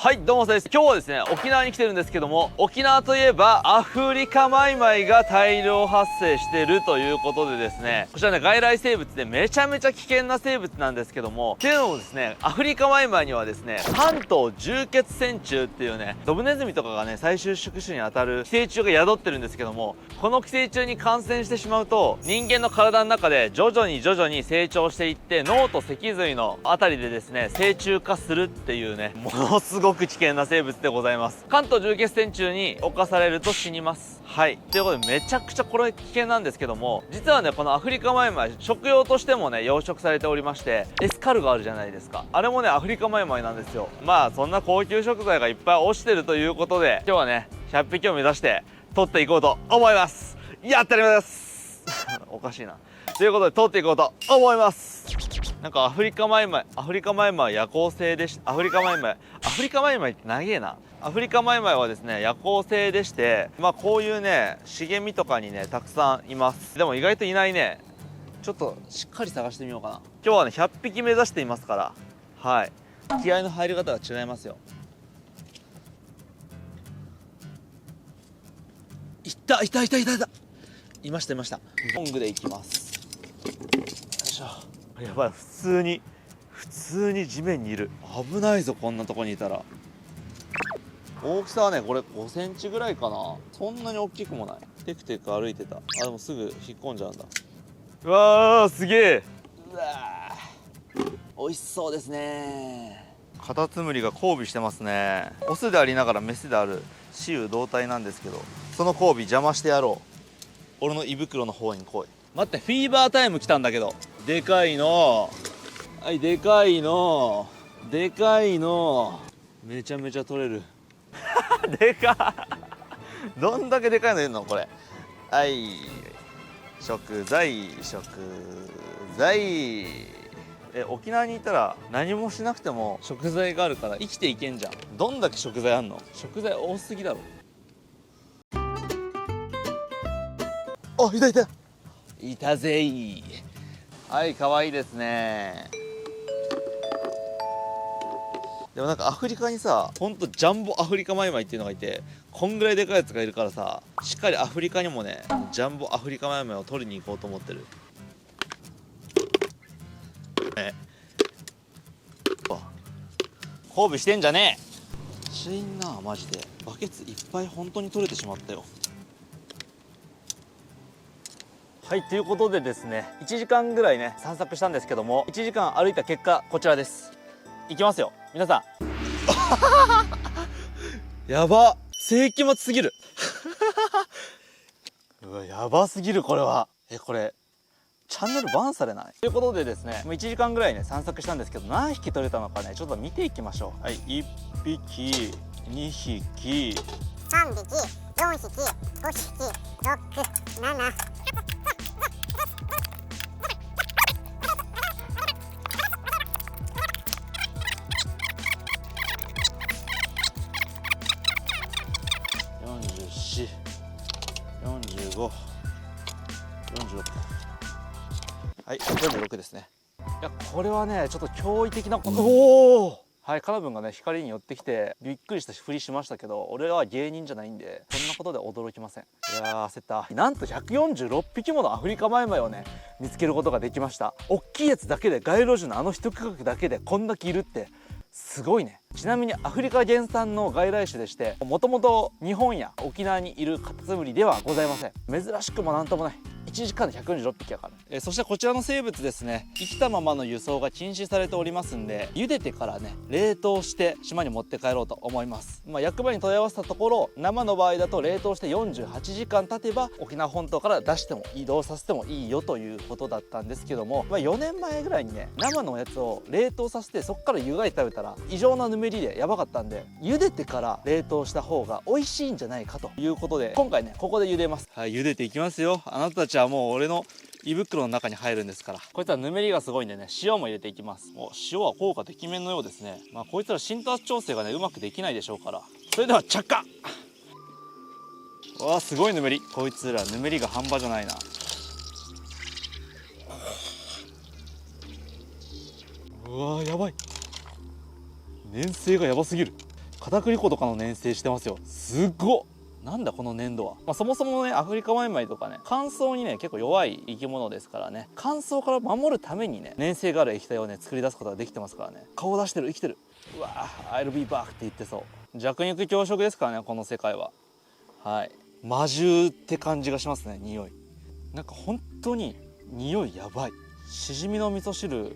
はい、どうもです。今日はですね、沖縄に来てるんですけども、沖縄といえばアフリカマイマイが大量発生してるということでですね、こちらね、外来生物でめちゃめちゃ危険な生物なんですけども、っていうのもですね、アフリカマイマイにはですね、関東重血線虫っていうね、ドブネズミとかがね、最終宿主にあたる寄生虫が宿ってるんですけども、この寄生虫に感染してしまうと、人間の体の中で徐々に成長していって、脳と脊髄のあたりでですね、成虫化するっていうね、ものすごく危険な生物でございます。関東重血線虫に侵されると死にます。はい、ということでめちゃくちゃこれ危険なんですけども、実はね、このアフリカマイマイ食用としてもね養殖されておりまして、エスカルゴあるじゃないですか、あれもねアフリカマイマイなんですよ。まあそんな高級食材がいっぱい落ちてるということで、今日はね100匹を目指して取っていこうと思います。やったりますおかしいな。ということで取っていこうと思います。なんかアフリカマイマイ夜行性でし、アフリカマイマイって長えな。アフリカマイマイはですね夜行性でして、まあこういうね茂みとかにねたくさんいます。でも意外といないね。ちょっとしっかり探してみようかな。今日はね100匹目指していますから、はい、気合の入り方が違いますよ。いたいましたロングでいきます。よいしょ。やばい、普通に地面にいる。危ないぞ、こんなとこにいたら。大きさはねこれ5センチぐらいかな。そんなに大きくもない。テクテク歩いてた。あ、でもすぐ引っ込んじゃうんだ。うわー、すげえ。うわー、美味しそうですね。カタツムリが交尾してますね。オスでありながらメスである雌雄同体なんですけど、その交尾邪魔してやろう。俺の胃袋の方に来い。待って、フィーバータイム来たんだけど。でかいの、はい、でかいのめちゃめちゃ取れるでかっどんだけでかいのいるのこれ。はい、食材沖縄にいたら何もしなくても食材があるから生きていけんじゃん。どんだけ食材あんの。食材多すぎだろ。あ、いたぜい。はい、可愛いですね。でもなんかアフリカにさ、ほんとジャンボアフリカマイマイっていうのがいて、こんぐらいでかいやつがいるからさ、しっかりアフリカにもねジャンボアフリカマイマイを取りに行こうと思ってる。交尾してんじゃねえ。めっちゃいんな、マジで。バケツいっぱい本当に取れてしまったよ。はい、ということでですね、1時間ぐらいね散策したんですけども、1時間歩いた結果こちらです。いきますよ皆さんやば、世紀末すぎるうわ、やばすぎるこれは。これチャンネルバンされない？ということでですね、もう1時間ぐらいね散策したんですけど、何匹取れたのかねちょっと見ていきましょう。はい、1匹2匹3匹4匹5匹6、7、44、45、46、はい、46ですね。いや、これはねちょっと驚異的なこと。おお、はい、カナブンがね光に寄ってきてびっくりしたふりしましたけど、俺は芸人じゃないんでそんなことで驚きません。いやー、焦った。なんと146匹ものアフリカマイマイをね見つけることができました。大きいやつだけで、街路樹のあの一区画だけでこんだけいるってすごいね。ちなみにアフリカ原産の外来種でして、もともと日本や沖縄にいるカタツムリではございません。珍しくもなんともない。1時間で146匹やから。そしてこちらの生物ですね、生きたままの輸送が禁止されておりますんで、茹でてからね冷凍して島に持って帰ろうと思います。役場に問い合わせたところ、生の場合だと冷凍して48時間経てば沖縄本島から出しても移動させてもいいよということだったんですけども、4年前ぐらいにね生のやつを冷凍させてそこから湯がいて食べたら異常なぬめりでやばかったんで、茹でてから冷凍した方が美味しいんじゃないかということで、今回ねここで茹でます。はい、茹でていきますよ。あなたたちはもう俺の胃袋の中に入るんですから。こいつはぬめりがすごいんでね、塩も入れていきます。塩は効果てきめんのようですね。こいつら浸透圧調整がねうまくできないでしょうから。それでは着火。わあ、すごいぬめり。こいつらぬめりが半端じゃないな。うわー、やばい。粘性がやばすぎる。片栗粉とかの粘性してますよ。すっごっ。なんだこの粘土は、そもそもねアフリカマイマイとかね乾燥にね結構弱い生き物ですからね、乾燥から守るためにね粘性がある液体をね作り出すことができてますからね。顔出してる、生きてる。うわー I'll be back って言ってそう。弱肉強食ですからねこの世界は。はい、魔獣って感じがしますね。匂いなんか本当に匂いやばい。しじみの味噌汁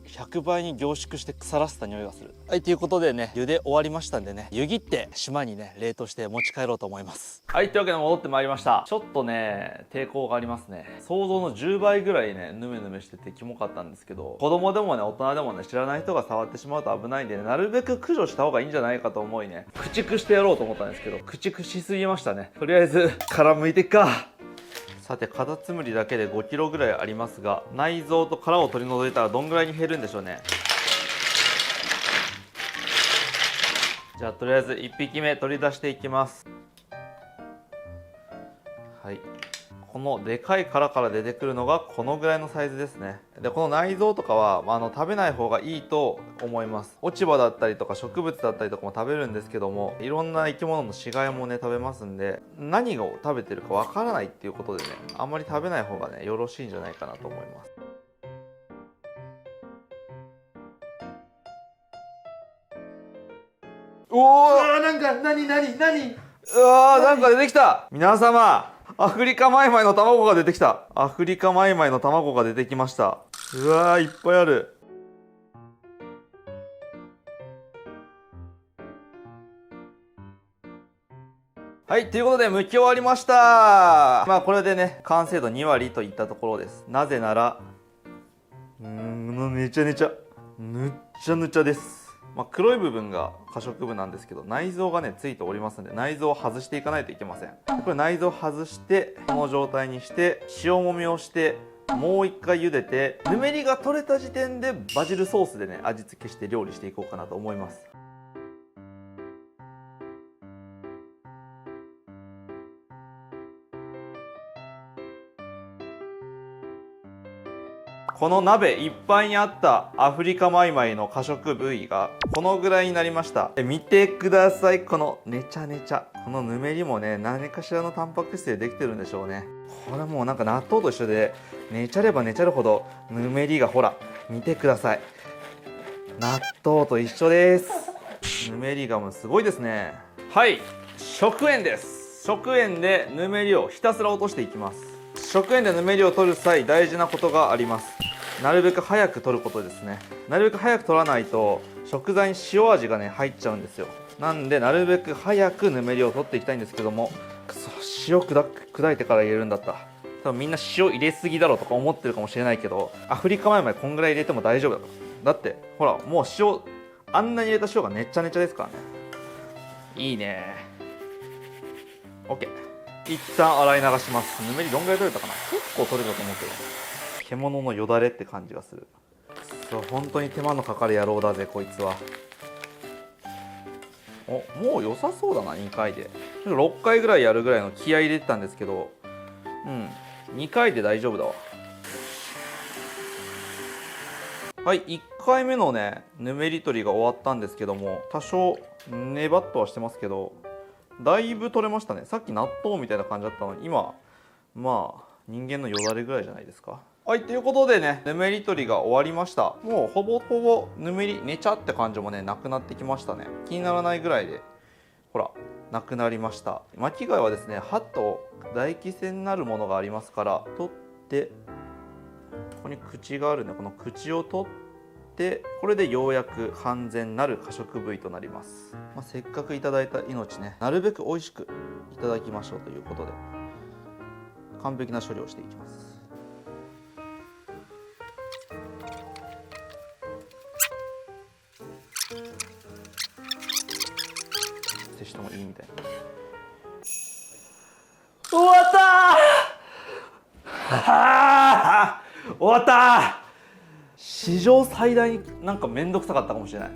100倍に凝縮して腐らせた匂いがする。はい、ということでね茹で終わりましたんでね、湯切って島にね冷凍して持ち帰ろうと思います。はい、というわけで戻ってまいりました。ちょっとね抵抗がありますね。想像の10倍ぐらいねヌメヌメしててキモかったんですけど、子供でもね大人でもね知らない人が触ってしまうと危ないんで、ね、なるべく駆除した方がいいんじゃないかと思いね駆逐してやろうと思ったんですけど、駆逐しすぎましたね。とりあえず殻むいてっか。さてカタツムリだけで5キロぐらいありますが、内臓と殻を取り除いたらどんぐらいに減るんでしょうね。じゃあとりあえず1匹目取り出していきます。はい、このでかい殻から出てくるのがこのぐらいのサイズですね。でこの内臓とかは、食べない方がいいと思います。落ち葉だったりとか植物だったりとかも食べるんですけども、いろんな生き物の死骸もね食べますんで、何を食べてるかわからないっていうことでね、あんまり食べない方がねよろしいんじゃないかなと思います。おお、なんか何うわー、なんか出てきた。皆様、アフリカマイマイの卵が出てきた。アフリカマイマイの卵が出てきました。うわー、いっぱいある。はい、ということで剥き終わりました。これでね完成度2割といったところです。なぜならめちゃめちゃぬっちゃぬちゃです。黒い部分が可食部なんですけど、内臓がねついておりますので、内臓を外していかないといけません。これ内臓を外してこの状態にして塩もみをして、もう一回茹でて、ぬめりが取れた時点でバジルソースでね味付けして料理していこうかなと思います。この鍋いっぱいにあったアフリカマイマイの可食部位がこのぐらいになりました。見てください、このねちゃねちゃ、このぬめりもね何かしらのタンパク質でできてるんでしょうね。これもうなんか納豆と一緒で、ねちゃればねちゃるほどぬめりが、ほら見てください、納豆と一緒です。ぬめりがもうすごいですね。はい、食塩です。食塩でぬめりをひたすら落としていきます。食塩でぬめりを取る際大事なことがあります。なるべく早く取ることですね。なるべく早く取らないと食材に塩味がね入っちゃうんですよ。なんでなるべく早くぬめりを取っていきたいんですけども、塩砕いてから入れるんだった。多分みんな塩入れすぎだろうとか思ってるかもしれないけど、アフリカマイマイこんぐらい入れても大丈夫だと。だってほらもう塩、あんなに入れた塩がねっちゃねちゃですからね。いいね。 OK、 一旦洗い流します。ぬめりどんぐらい取れたかな。結構取れたと思うけど、獣のよだれって感じがする。そう、本当に手間のかかる野郎だぜこいつは。もう良さそうだな。2回で6回ぐらいやるぐらいの気合い入れてたんですけど、2回で大丈夫だわ。はい、1回目のねぬめり取りが終わったんですけども、多少ネバっとはしてますけどだいぶ取れましたね。さっき納豆みたいな感じだったのに、今人間のよだれぐらいじゃないですか。はい、ということでねぬめり取りが終わりました。もうほぼほぼぬめりねちゃって感じもねなくなってきましたね。気にならないぐらいでほらなくなりました。巻き貝はですね歯と唾液腺になるものがありますから、取ってここに口があるね、この口を取ってこれでようやく完全なる可食部位となります。せっかくいただいた命ね、なるべく美味しくいただきましょうということで完璧な処理をしていきます。接してもいいみたいな。終わったー終わったー。史上最大になんかめんどくさかったかもしれない。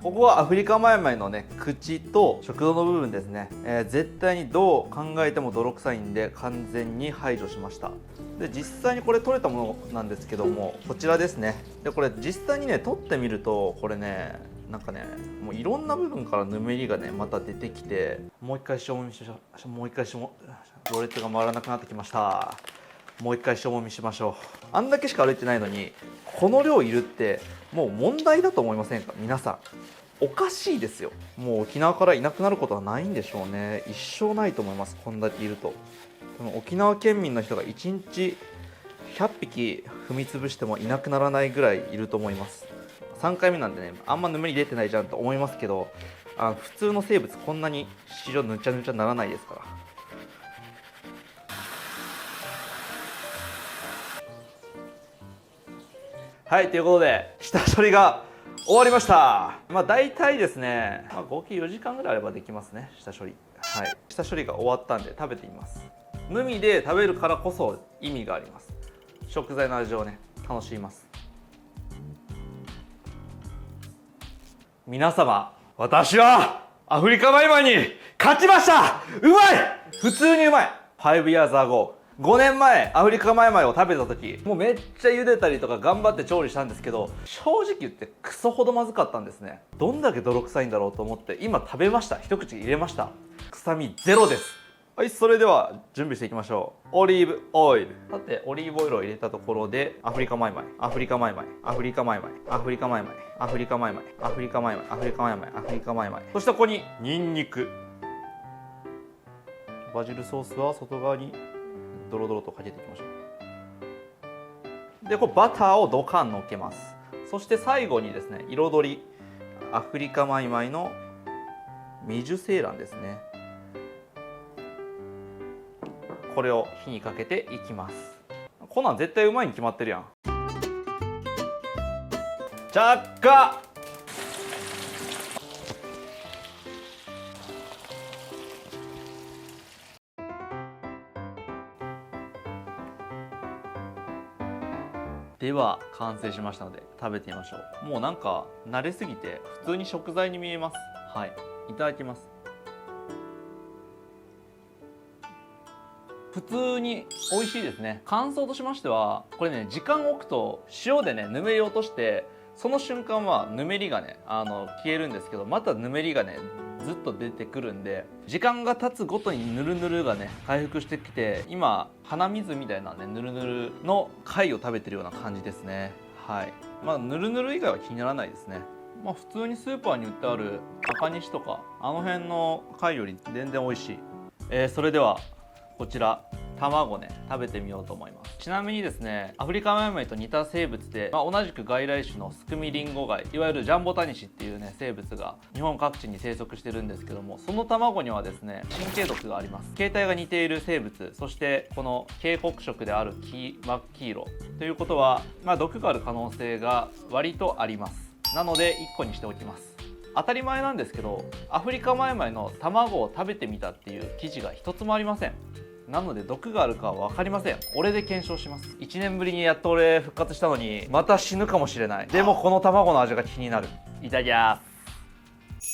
ここはアフリカマイマイのね口と食道の部分ですね、絶対にどう考えても泥臭いんで完全に排除しました。で実際にこれ取れたものなんですけども、こちらですね。でこれ実際にね取ってみるとこれねなんかね、もういろんな部分からぬめりがねまた出てきて、もう一回塩もみしましょう。もう一回ろれつが回らなくなってきました。もう一回塩もみしましょう。あんだけしか歩いてないのにこの量いるってもう問題だと思いませんか？皆さんおかしいですよ。もう沖縄からいなくなることはないんでしょうね。一生ないと思います。こんだけいると。多分沖縄県民の人が1日100匹踏み潰してもいなくならないぐらいいると思います。3回目なんでね、あんまぬめり出てないじゃんと思いますけど、普通の生物こんなに市場ぬちゃぬちゃならないですから。はい、ということで下処理が終わりました。大体ですね、合計4時間ぐらいあればできますね、下処理。はい、下処理が終わったんで食べてみます。無味で食べるからこそ意味があります。食材の味をね楽しみます。皆様、私はアフリカマイマイに勝ちました。うまい、普通にうまい。5 years ago、 5年前アフリカマイマイを食べた時、もうめっちゃ茹でたりとか頑張って調理したんですけど、正直言ってクソほどまずかったんですね。どんだけ泥臭いんだろうと思って今食べました。一口入れました。臭みゼロです。はい、それでは準備していきましょう。オリーブオイル。さて、オリーブオイルを入れたところで、アフリカマイマイ、アフリカマイマイ、アフリカマイマイ、アフリカマイマイ、アフリカマイマイ、アフリカマイマイ、アフリカマイマイ、アフリカマイマイ。そしてここにニンニク。バジルソースは外側にドロドロとかけていきましょう。で、これバターをドカンのっけます。そして最後にですね、彩り、アフリカマイマイのミジュセーランですね。これを火にかけていきます。こんなん絶対うまいに決まってるやん。着火。では完成しましたので食べてみましょう。もうなんか慣れすぎて普通に食材に見えます。はい、いただきます。普通に美味しいですね。感想としましては、これね、時間を置くと塩でねぬめり落として、その瞬間はぬめりがね消えるんですけど、またぬめりがねずっと出てくるんで、時間が経つごとにぬるぬるがね回復してきて、今鼻水みたいなねぬるぬるの貝を食べてるような感じですね。はい、ぬるぬる以外は気にならないですね。普通にスーパーに売ってある赤西とかあの辺の貝より全然美味しい。それではこちら卵ね食べてみようと思います。ちなみにですね、アフリカマイマイと似た生物で、同じく外来種のスクミリンゴガイ、いわゆるジャンボタニシっていうね生物が日本各地に生息してるんですけども、その卵にはですね神経毒があります。形態が似ている生物、そしてこの警告色である真っ黄色ということは、毒がある可能性が割とあります。なので1個にしておきます。当たり前なんですけど、アフリカマイマイの卵を食べてみたっていう記事が一つもありません。なので毒があるかは分かりません。俺で検証します。1年ぶりにやっと俺復活したのにまた死ぬかもしれない。でもこの卵の味が気になる。いただきます。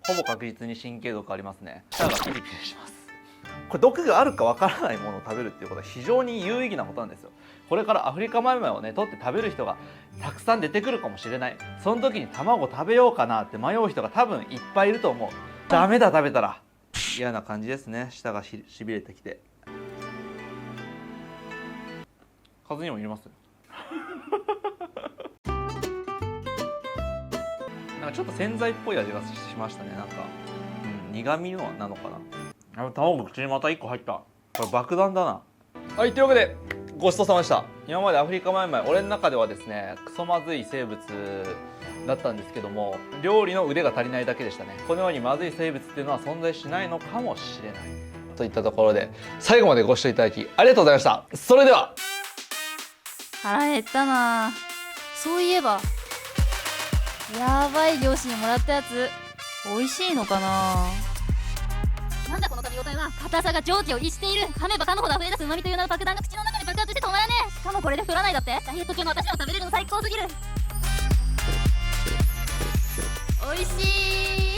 ほぼ確実に神経毒ありますね。舌がピリピリします。これ毒があるか分からないものを食べるっていうことは非常に有意義なことなんですよ。これからアフリカマイマイをね取って食べる人がたくさん出てくるかもしれない。その時に卵食べようかなって迷う人が多分いっぱいいると思う。ダメだ、食べたら嫌な感じですね。舌がしびれてきて。数にも入れますなんかちょっと洗剤っぽい味がしましたね。なんか、苦味のなのかな。卵口にまた1個入った。これ爆弾だな。はい、というわけでごちそうさまでした。今までアフリカマイマイ、俺の中ではですねクソまずい生物だったんですけども、料理の腕が足りないだけでしたね。このようにまずい生物っていうのは存在しないのかもしれないといったところで、最後までご視聴いただきありがとうございました。それでは。腹減ったな。そういえばやばい漁師にもらったやつ美味しいのかな。なんだこの噛み応えは。硬さが常軌を逸している。噛めば噛むほど溢れ出す旨味という名の爆弾が口の中で爆発して止まらねえ。しかもこれで太らないだって。ダイエット中の私でも食べれるの最高すぎる。美味しい。